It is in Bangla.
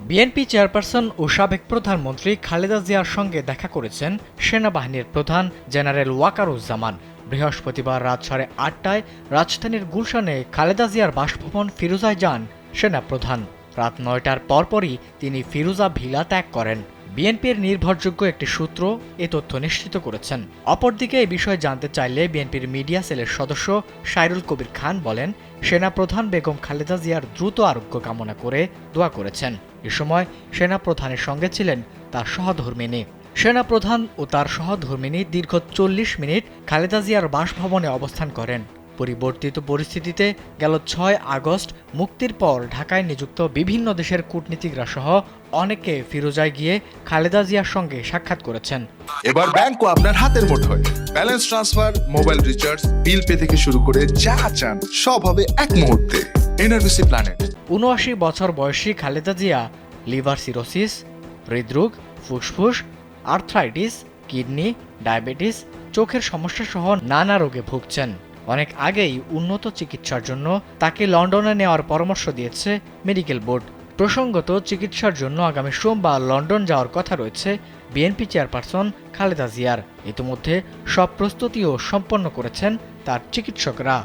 বিএনপি চেয়ারপারসন ও সাবেক প্রধানমন্ত্রী খালেদা জিয়ার সঙ্গে দেখা করেছেন সেনাবাহিনীর প্রধান জেনারেল ওয়াকারুজ্জামান। বৃহস্পতিবার রাত 8:30টায় রাজধানীর গুলশানে খালেদা জিয়ার বাসভবন ফিরোজায় যান সেনাপ্রধান। রাত 9টার পরপরই তিনি ফিরোজা ভিলা ত্যাগ করেন। বিএনপির নির্ভরযোগ্য একটি সূত্র এ তথ্য নিশ্চিত করেছেন। অপরদিকে এই বিষয়ে জানতে চাইলে বিএনপির মিডিয়া সেলের সদস্য সাইরুল কবির খান বলেন, সেনাপ্রধান বেগম খালেদা জিয়ার দ্রুত আরোগ্য কামনা করে দোয়া করেছেন। এ সময় সেনাপ্রধানের সঙ্গে ছিলেন তার সহধর্মিণী। সেনাপ্রধান ও তার সহধর্মিণী দীর্ঘ 40 মিনিট খালেদা জিয়ার বাসভবনে অবস্থান করেন। পরিবর্তিত পরিস্থিতিতে গেল 6 আগস্ট মুক্তির পর ঢাকায় নিযুক্ত বিভিন্ন দেশের কূটনীতিকরা সহ অনেকে ফিরোজায় গিয়ে খালেদা জিয়ার সঙ্গে সাক্ষাৎ করেছেন। এবার ব্যাংকও আপনার হাতের মুঠোয়। Balance transfer, mobile recharge, bill pay থেকে শুরু করে যা চান সব হবে এক মুহূর্তে। NRBC planet. ৭৯ বছর বয়সী খালেদা জিয়া লিভার সিরোসিস, হৃদরোগ, ফুসফুস, আর্থ্রাইটিস, কিডনি, ডায়াবেটিস, চোখের সমস্যা সহ নানা রোগে ভুগছেন। অনেক আগেই উন্নত চিকিৎসার জন্য তাকে লন্ডনে নেওয়ার পরামর্শ দিয়েছে মেডিকেল বোর্ড। প্রসঙ্গত, চিকিৎসার জন্য আগামী সোমবার লন্ডন যাওয়ার কথা রয়েছে বিএনপি চেয়ারপারসন খালেদা জিয়ার। ইতিমধ্যে সব প্রস্তুতিও সম্পন্ন করেছেন তার চিকিৎসকরা।